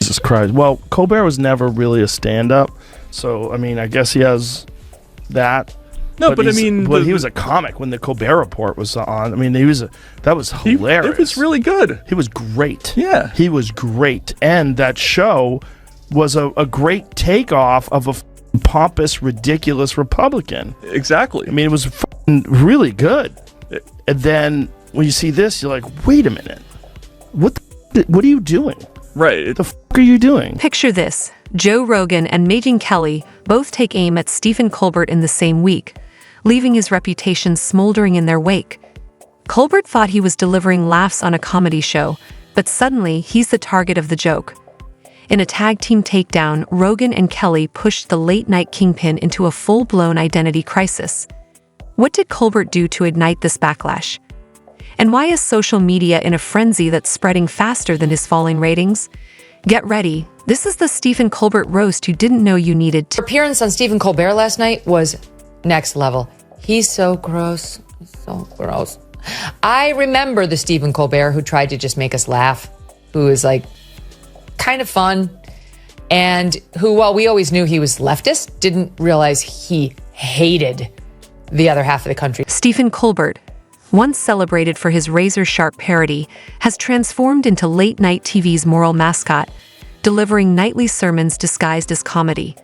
Jesus Christ. Well, Colbert was never really a stand-up, so, I mean, I guess he has that. No, but I mean... But he was a comic when the Colbert Report was on. I mean, that was hilarious. It was really good. He was great. Yeah. He was great. And that show was a great takeoff of a pompous, ridiculous Republican. Exactly. I mean, it was really good. And then when you see this, you're like, wait a minute. What are you doing? Right. What the fuck are you doing? Picture this. Joe Rogan and Megyn Kelly both take aim at Stephen Colbert in the same week, leaving his reputation smoldering in their wake. Colbert thought he was delivering laughs on a comedy show, but suddenly he's the target of the joke. In a tag team takedown, Rogan and Kelly pushed the late-night kingpin into a full-blown identity crisis. What did Colbert do to ignite this backlash? And why is social media in a frenzy that's spreading faster than his falling ratings? Get ready. This is the Stephen Colbert roast you didn't know you needed to. Her appearance on Stephen Colbert last night was next level. He's so gross. So gross. I remember the Stephen Colbert who tried to just make us laugh, who is like kind of fun, and who, while we always knew he was leftist, didn't realize he hated the other half of the country. Stephen Colbert, once celebrated for his razor-sharp parody, has transformed into late-night TV's moral mascot, delivering nightly sermons disguised as comedy.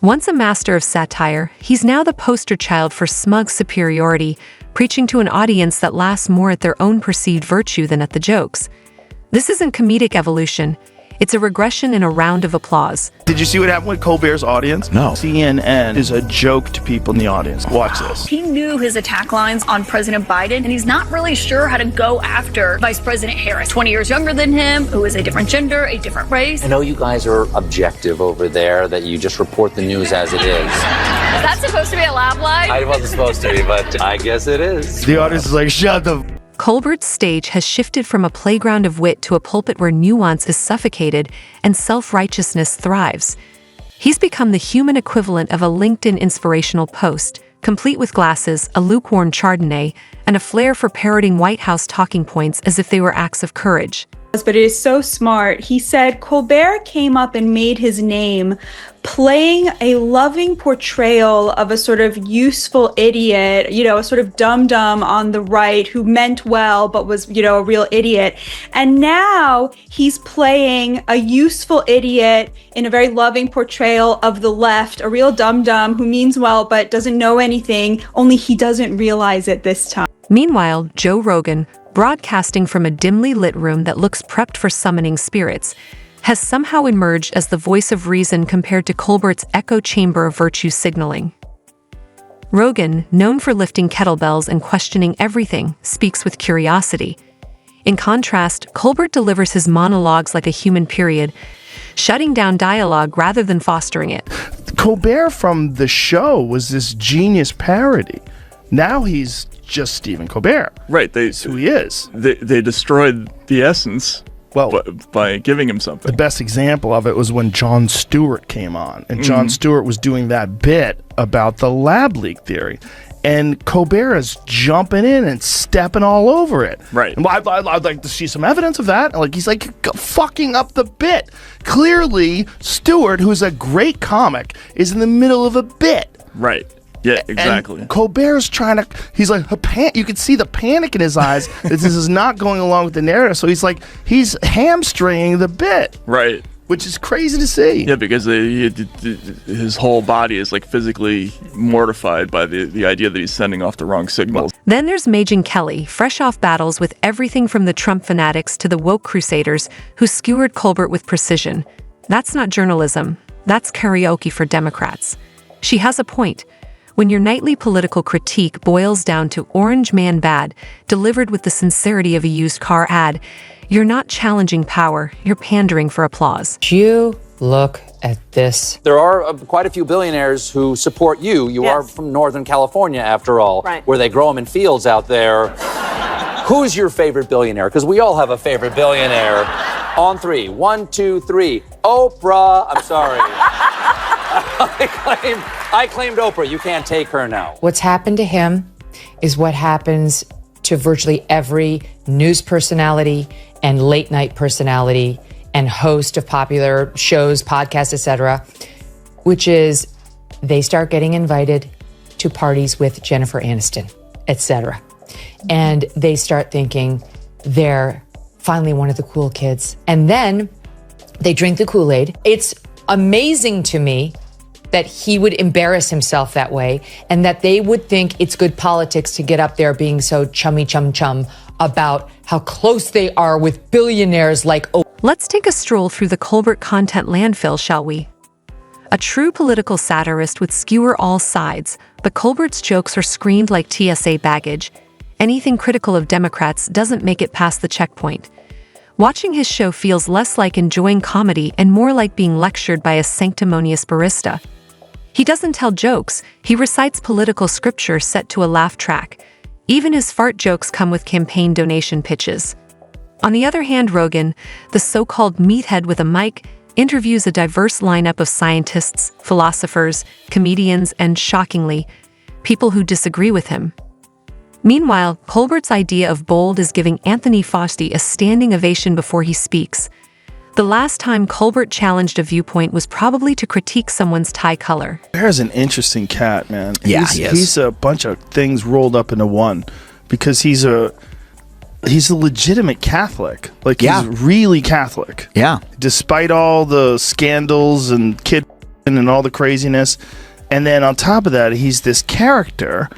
Once a master of satire, he's now the poster child for smug superiority, preaching to an audience that laughs more at their own perceived virtue than at the jokes. This isn't comedic evolution. It's a regression in a round of applause. Did you see what happened with Colbert's audience? No. CNN is a joke to people in the audience. Watch this. He knew his attack lines on President Biden, and he's not really sure how to go after Vice President Harris, 20 years younger than him, who is a different gender, a different race. I know you guys are objective over there, that you just report the news as it is. Is that supposed to be a lab line? I wasn't supposed to be, but I guess it is. The audience is like, shut the... Colbert's stage has shifted from a playground of wit to a pulpit where nuance is suffocated and self-righteousness thrives. He's become the human equivalent of a LinkedIn inspirational post, complete with glasses, a lukewarm Chardonnay, and a flair for parroting White House talking points as if they were acts of courage. But it is so smart. He said Colbert came up and made his name playing a loving portrayal of a sort of useful idiot, a sort of dum-dum on the right who meant well but was, a real idiot. And now he's playing a useful idiot in a very loving portrayal of the left, a real dum-dum who means well but doesn't know anything, only he doesn't realize it this time. Meanwhile, Joe Rogan, broadcasting from a dimly lit room that looks prepped for summoning spirits, has somehow emerged as the voice of reason compared to Colbert's echo chamber of virtue signaling. Rogan, known for lifting kettlebells and questioning everything, speaks with curiosity. In contrast, Colbert delivers his monologues like a human period, shutting down dialogue rather than fostering it. Colbert from the show was this genius parody. Now he's just Stephen Colbert. Right. That's who he is. They destroyed the essence by giving him something. The best example of it was when Jon Stewart came on. And Jon Stewart was doing that bit about the lab leak theory. And Colbert is jumping in and stepping all over it. Right. And I'd like to see some evidence of that. Like, he's like fucking up the bit. Clearly, Stewart, who's a great comic, is in the middle of a bit. Right. Yeah, exactly. And Colbert's trying to, he's like, you can see the panic in his eyes that this is not going along with the narrative. So he's hamstringing the bit. Right. Which is crazy to see. Yeah, because his whole body is like physically mortified by the idea that he's sending off the wrong signals. Then there's Megyn Kelly, fresh off battles with everything from the Trump fanatics to the woke crusaders who skewered Colbert with precision. That's not journalism. That's karaoke for Democrats. She has a point. When your nightly political critique boils down to orange man bad, delivered with the sincerity of a used car ad, you're not challenging power, you're pandering for applause. You look at this. There are quite a few billionaires who support you. You are from Northern California, after all, where they grow them in fields out there. Who's your favorite billionaire? Because we all have a favorite billionaire. On three. 1, 2, 3. Oprah. I'm sorry. I claimed Oprah. You can't take her now. What's happened to him is what happens to virtually every news personality and late night personality and host of popular shows, podcasts, etc., which is they start getting invited to parties with Jennifer Aniston, etc. And they start thinking they're finally one of the cool kids. And then they drink the Kool-Aid. It's amazing to me that he would embarrass himself that way and that they would think it's good politics to get up there being so chummy chum about how close they are with billionaires like... Let's take a stroll through the Colbert content landfill, shall we? A true political satirist would skewer all sides, but Colbert's jokes are screened like TSA baggage. Anything critical of Democrats doesn't make it past the checkpoint. Watching his show feels less like enjoying comedy and more like being lectured by a sanctimonious barista. He doesn't tell jokes, he recites political scripture set to a laugh track. Even his fart jokes come with campaign donation pitches. On the other hand, Rogan, the so-called meathead with a mic, interviews a diverse lineup of scientists, philosophers, comedians, and, shockingly, people who disagree with him. Meanwhile, Colbert's idea of bold is giving Anthony Fauci a standing ovation before he speaks. The last time Colbert challenged a viewpoint was probably to critique someone's tie color. Bear's an interesting cat, man. Yeah, he's a bunch of things rolled up into one, because he's a legitimate Catholic. Like, he's really Catholic. Yeah. Despite all the scandals and kid and all the craziness. And then on top of that, he's this character,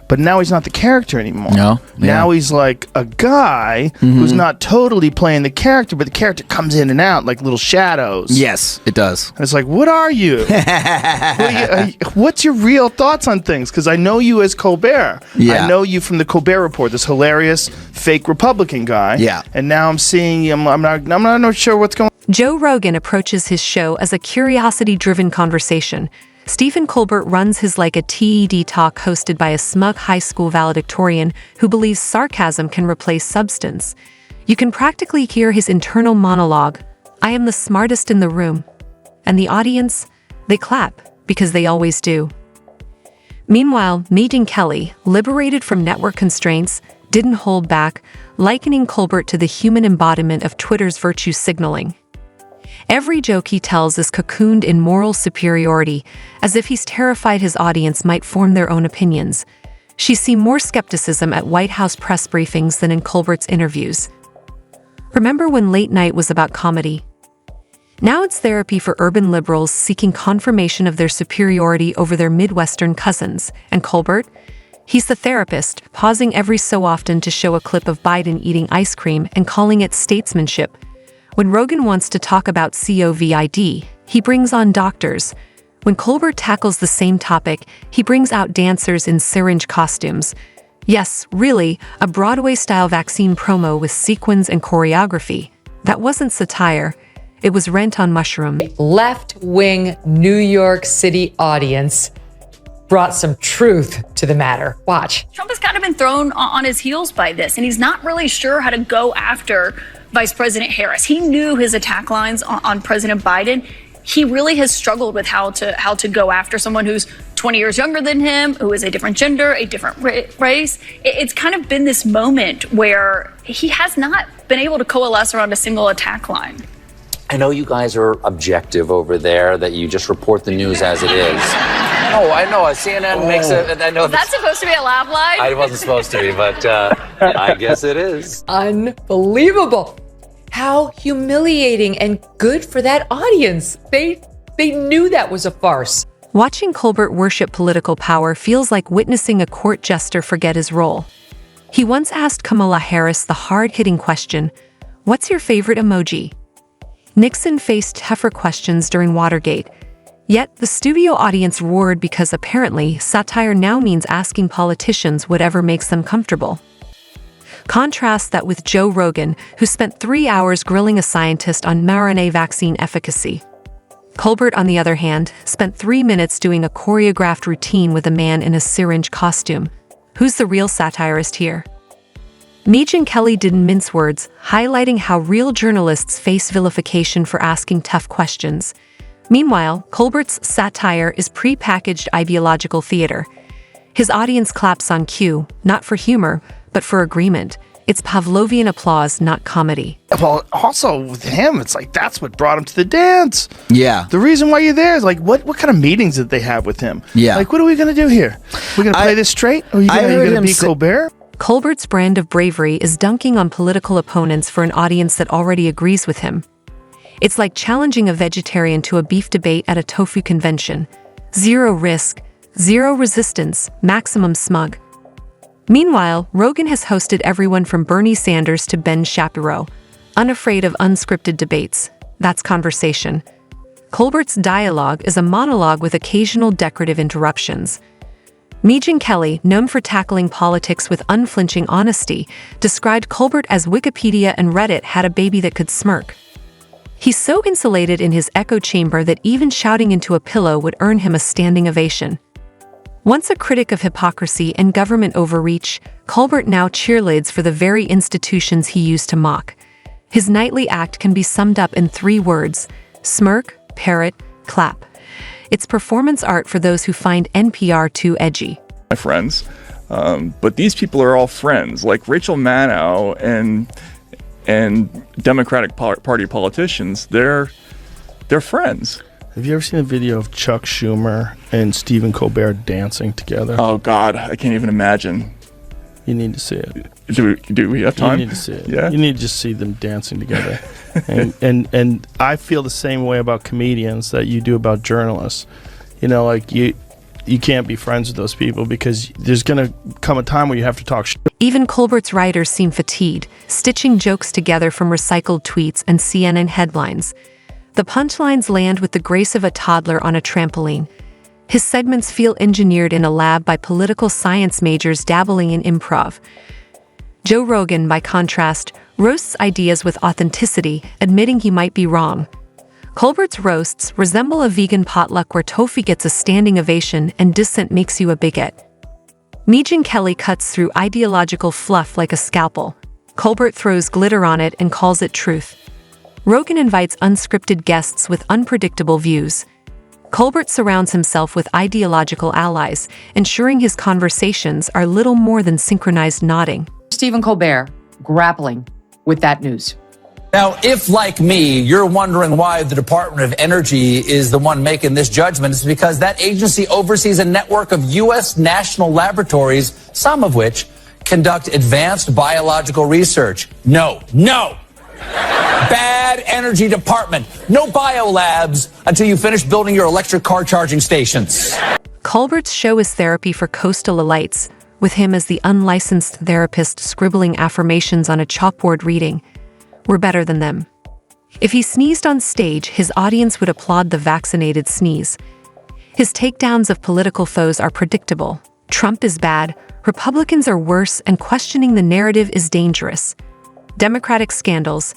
but now he's not the character anymore. No. Now he's like a guy who's not totally playing the character, but the character comes in and out like little shadows. Yes, it does. And it's like, what are you? What's your real thoughts on things? Because I know you as Colbert. Yeah. I know you from the Colbert Report, this hilarious fake Republican guy. Yeah. And now I'm seeing you. I'm not sure what's going on. Joe Rogan approaches his show as a curiosity-driven conversation. Stephen Colbert runs his like a TED talk hosted by a smug high school valedictorian who believes sarcasm can replace substance. You can practically hear his internal monologue, "I am the smartest in the room." And the audience, they clap, because they always do. Meanwhile, Megyn Kelly, liberated from network constraints, didn't hold back, likening Colbert to the human embodiment of Twitter's virtue signaling. Every joke he tells is cocooned in moral superiority, as if he's terrified his audience might form their own opinions. She's seen more skepticism at White House press briefings than in Colbert's interviews. Remember when late night was about comedy? Now it's therapy for urban liberals seeking confirmation of their superiority over their Midwestern cousins. And Colbert? He's the therapist, pausing every so often to show a clip of Biden eating ice cream and calling it statesmanship. When Rogan wants to talk about COVID, he brings on doctors. When Colbert tackles the same topic, he brings out dancers in syringe costumes. Yes, really, a Broadway-style vaccine promo with sequins and choreography. That wasn't satire. It was rent on mushrooms. Left-wing New York City audience brought some truth to the matter. Watch. Trump has kind of been thrown on his heels by this, and he's not really sure how to go after Vice President Harris. He knew his attack lines on President Biden. He really has struggled with how to go after someone who's 20 years younger than him, who is a different gender, a different race. It's kind of been this moment where he has not been able to coalesce around a single attack line. I know you guys are objective over there, that you just report the news as it is. Oh, I know. CNN makes it. I know That's supposed to be a laugh line? I wasn't supposed to be, but I guess it is. Unbelievable. How humiliating and good for that audience. They knew that was a farce. Watching Colbert worship political power feels like witnessing a court jester forget his role. He once asked Kamala Harris the hard-hitting question, "What's your favorite emoji?" Nixon faced tougher questions during Watergate. Yet, the studio audience roared because apparently satire now means asking politicians whatever makes them comfortable. Contrast that with Joe Rogan, who spent 3 hours grilling a scientist on mRNA vaccine efficacy. Colbert, on the other hand, spent 3 minutes doing a choreographed routine with a man in a syringe costume. Who's the real satirist here? Megyn Kelly didn't mince words, highlighting how real journalists face vilification for asking tough questions. Meanwhile, Colbert's satire is pre-packaged ideological theater. His audience claps on cue, not for humor, but for agreement. It's Pavlovian applause, not comedy. Well, also with him, it's like that's what brought him to the dance. Yeah. The reason why you're there is like, what kind of meetings did they have with him? Yeah. Like, what are we going to do here? We're going to play this straight? Or are you going to be Colbert? Colbert's brand of bravery is dunking on political opponents for an audience that already agrees with him. It's like challenging a vegetarian to a beef debate at a tofu convention. Zero risk, zero resistance, maximum smug. Meanwhile, Rogan has hosted everyone from Bernie Sanders to Ben Shapiro, unafraid of unscripted debates. That's conversation. Colbert's dialogue is a monologue with occasional decorative interruptions. Megyn Kelly, known for tackling politics with unflinching honesty, described Colbert as Wikipedia and Reddit had a baby that could smirk. He's so insulated in his echo chamber that even shouting into a pillow would earn him a standing ovation. Once a critic of hypocrisy and government overreach, Colbert now cheerleads for the very institutions he used to mock. His nightly act can be summed up in 3 words: smirk, parrot, clap. It's performance art for those who find NPR too edgy. My friends, but these people are all friends, like Rachel Maddow and Democratic Party politicians. They're friends. Have you ever seen a video of Chuck Schumer and Stephen Colbert dancing together? Oh God, I can't even imagine. You need to see it. Do we have time? You need to see it. Yeah. You need to just see them dancing together. and I feel the same way about comedians that you do about journalists. You know, like you can't be friends with those people because there's going to come a time where you have to talk shit. Even Colbert's writers seem fatigued, stitching jokes together from recycled tweets and CNN headlines. The punchlines land with the grace of a toddler on a trampoline. His segments feel engineered in a lab by political science majors dabbling in improv. Joe Rogan, by contrast, roasts ideas with authenticity, admitting he might be wrong. Colbert's roasts resemble a vegan potluck where tofu gets a standing ovation and dissent makes you a bigot. Megyn Kelly cuts through ideological fluff like a scalpel. Colbert throws glitter on it and calls it truth. Rogan invites unscripted guests with unpredictable views. Colbert surrounds himself with ideological allies, ensuring his conversations are little more than synchronized nodding. Stephen Colbert grappling with that news. Now, if, like me, you're wondering why the Department of Energy is the one making this judgment, it's because that agency oversees a network of U.S. national laboratories, some of which conduct advanced biological research. No. Bad energy department. No biolabs until you finish building your electric car charging stations. Colbert's show is therapy for coastal elites, with him as the unlicensed therapist scribbling affirmations on a chalkboard reading, "We're better than them." If he sneezed on stage, his audience would applaud the vaccinated sneeze. His takedowns of political foes are predictable. Trump is bad, Republicans are worse, and questioning the narrative is dangerous. Democratic scandals,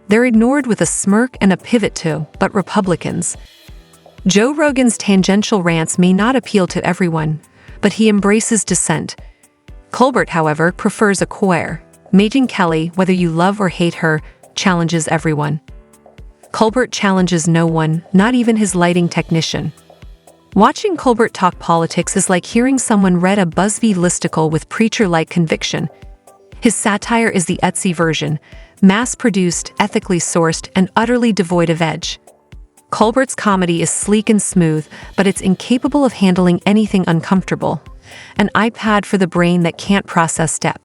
they're ignored with a smirk and a pivot to, but Republicans. Joe Rogan's tangential rants may not appeal to everyone, but he embraces dissent. Colbert, however, prefers a queer. Megyn Kelly, whether you love or hate her, challenges everyone. Colbert challenges no one, not even his lighting technician. Watching Colbert talk politics is like hearing someone read a BuzzFeed listicle with preacher-like conviction. His satire is the Etsy version, mass-produced, ethically sourced, and utterly devoid of edge. Colbert's comedy is sleek and smooth, but it's incapable of handling anything uncomfortable. An iPad for the brain that can't process depth.